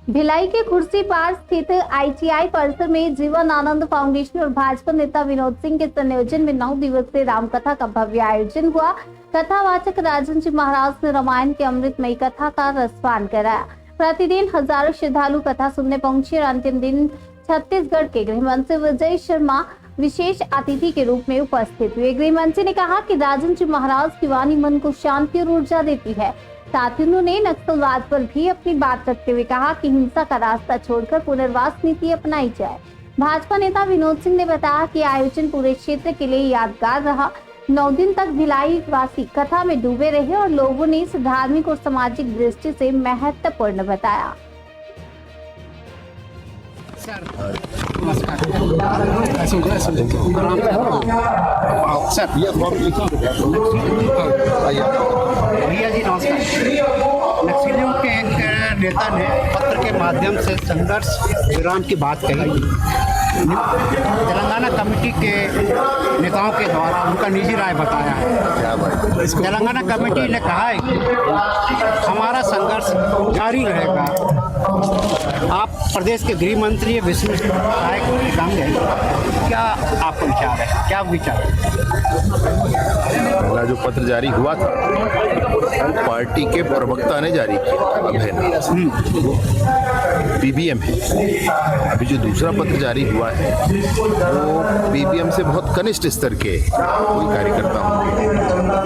भिलाई के कुर्सी पार स्थित आईटीआई परिसर में जीवन आनंद फाउंडेशन और भाजपा नेता विनोद सिंह के संयोजन में 9 दिवसीय रामकथा का भव्य आयोजन हुआ। कथावाचक राजन जी महाराज ने रामायण की अमृतमयी कथा का रसपान कराया। प्रतिदिन हजारों श्रद्धालु कथा सुनने पहुंचे और अंतिम दिन छत्तीसगढ़ के गृह मंत्री विजय शर्मा विशेष अतिथि के रूप में उपस्थित हुए। गृह मंत्री ने कहा कि राजन जी महाराज की वाणी मन को शांति और ऊर्जा देती है। साथ ही उन्होंने नक्सलवाद पर भी अपनी बात रखते हुए कहा कि हिंसा का रास्ता छोड़कर पुनर्वास नीति अपनाई जाए। भाजपा नेता विनोद सिंह ने बताया कि आयोजन पूरे क्षेत्र के लिए यादगार रहा। 9 दिन तक भिलाई वासी कथा में डूबे रहे और लोगों ने इसे धार्मिक और सामाजिक दृष्टि से महत्वपूर्ण बताया। भैया जी नमस्कार। नक्सलियों के एक नेता ने पत्र के माध्यम से संघर्ष विराम की बात कही। तेलंगाना कमेटी के नेताओं के द्वारा उनका निजी राय बताया है। तेलंगाना कमेटी ने कहा है कि हमारा संघर्ष जारी रहेगा। आप प्रदेश के गृह मंत्री विष्णु राय के सामने क्या आपका विचार है, क्या विचार है? पहला जो पत्र जारी हुआ था वो पार्टी के प्रवक्ता ने जारी किया पीबीएम है। अभी जो दूसरा पत्र जारी हुआ है वो पीबीएम से बहुत कनिष्ठ स्तर के कोई कार्यकर्ता होंगे,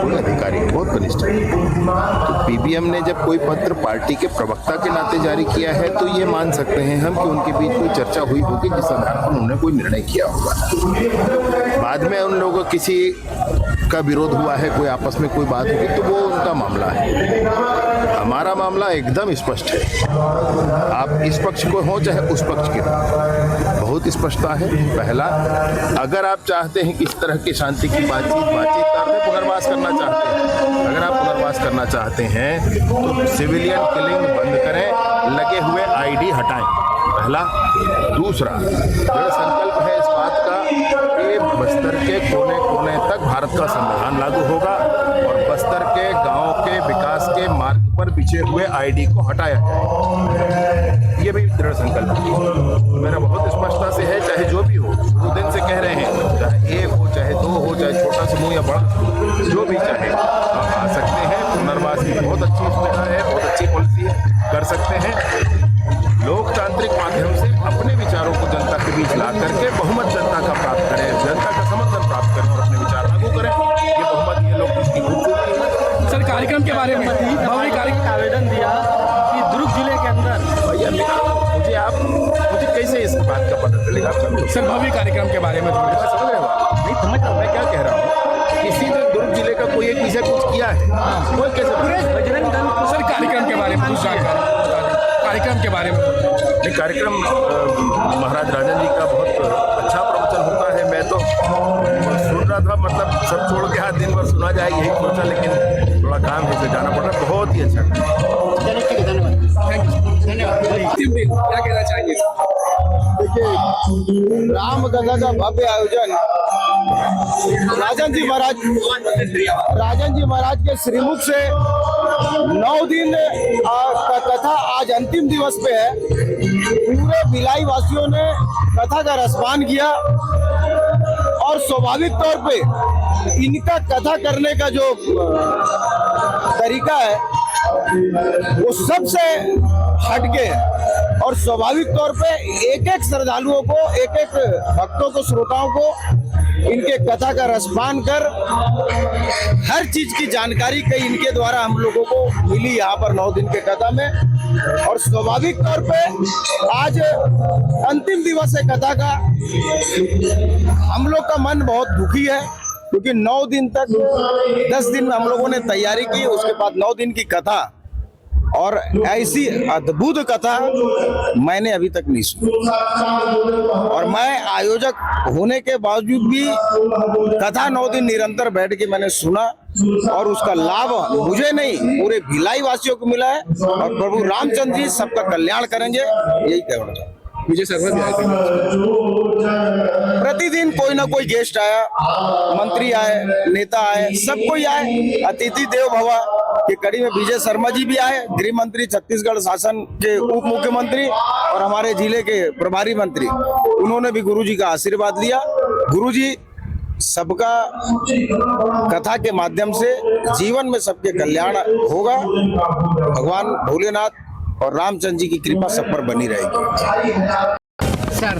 कोई अधिकारी बहुत कनिष्ठ है। तो पीबीएम ने जब कोई पत्र पार्टी के प्रवक्ता के नाते जारी किया है तो ये मान सकते हैं हम कि उनके बीच कोई चर्चा हुई होगी जिस आधार पर उन्होंने कोई निर्णय किया होगा। बाद में उन लोगों किसी का विरोध हुआ है, कोई आपस में कोई बात हुई तो वो उनका मामला है। हमारा मामला एकदम स्पष्ट है। आप इस पक्ष को हो चाहे उस पक्ष के हो, बहुत स्पष्टता है। पहला, अगर आप चाहते हैं कि इस तरह की शांति की बातचीत करके पुनर्वास करना चाहते हैं, अगर आप पुनर्वास करना चाहते हैं तो सिविलियन किलिंग बंद करें, लगे हुए आईडी हटाएं। पहला। दूसरा, दृढ़ संकल्प है इस बात का कि बस्तर के कोने कोने तक भारत का संविधान लागू होगा और बस्तर के गांव के विकास के मार्ग पर बिछे हुए आईडी को हटाया जाए। ये भी दृढ़ संकल्प है। मेरा बहुत स्पष्टता से है, चाहे जो भी हो, 2 दिन से कह रहे हैं, चाहे 1 हो, चाहे 2 हो, चाहे छोटा समूह या बड़ा, जो भी चाहे आप आ सकते हैं। पुनर्वास की बहुत अच्छी सुविधा है, बहुत अच्छी पॉलिसी है, कर सकते हैं। लोकतांत्रिक माध्यम से अपने विचारों को जनता के बीच ला करके बहुमत जनता का प्राप्त करें, जनता का समर्थन प्राप्त करें और अपने विचार लागू करें। ये बहुमत, ये लोग इसकी खूबसूरती है। सर, कार्यक्रम के बारे में भव्य कार्यक्रम का आवेदन दिया कि दुर्ग जिले के अंदर भैया मुझे कैसे इस बात का पता चलेगा? सर, भव्य कार्यक्रम के बारे में थोड़ा समझ रहे हो? नहीं समझ रहा, मैं क्या कह रहा हूँ। किसी ने दुर्ग जिले का कोई एक विषय कुछ किया है, कोई कैसे? सर, कार्यक्रम के बारे में कुछ जानकारी, कार्यक्रम के बारे में। कार्यक्रम महाराज राजन जी का बहुत अच्छा प्रवचन होता है। मैं तो सुन रहा था, मतलब सब छोड़ के हाथ दिन भर सुना जाए यही सोचा, लेकिन थोड़ा काम है तो जाना पड़ रहा है। बहुत ही अच्छा। क्या कहना चाहेंगे? देखिए, राम कथा का भव्य आयोजन राजन जी महाराज के श्रीमुख से 9 दिन का कथा आज अंतिम दिवस पे है। पूरे भिलाई वासियों ने कथा का रसपान किया और स्वाभाविक तौर पे इनका कथा करने का जो तरीका है वो सबसे हटके है और स्वाभाविक तौर पे एक-एक श्रद्धालुओं को, एक-एक भक्तों को, श्रोताओं को इनके कथा का रसपान कर हर चीज की जानकारी कई इनके द्वारा हम लोगों को मिली यहाँ पर 9 दिन के कथा में। और स्वाभाविक तौर पे आज अंतिम दिवस है कथा का। हम लोग का मन बहुत दुखी है क्योंकि 9 दिन तक 10 दिन में हम लोगों ने तैयारी की, उसके बाद 9 दिन की कथा, और ऐसी अद्भुत कथा मैंने अभी तक नहीं सुनी। और मैं आयोजक होने के बावजूद भी कथा 9 दिन निरंतर बैठ के मैंने सुना और उसका लाभ मुझे नहीं पूरे भिलाई वासियों को मिला है। और प्रभु रामचंद्र जी सबका कल्याण करेंगे, यही कहना चाहूँ। विजय शर्मा भी आए थे। प्रतिदिन कोई ना कोई गेस्ट आया, मंत्री आए, नेता आए, सब कोई आए। अतिथि देव भव, कि कड़ी में विजय शर्मा जी भी आए, गृह मंत्री, छत्तीसगढ़ शासन के उप मुख्यमंत्री और हमारे जिले के प्रभारी मंत्री, उन्होंने भी गुरुजी का आशीर्वाद लिया। गुरुजी सबका कथा के माध्यम से जीवन में सबके कल्याण होगा। भगवान भोलेनाथ और रामचंद्र जी की कृपा सब पर बनी रहेगी। सर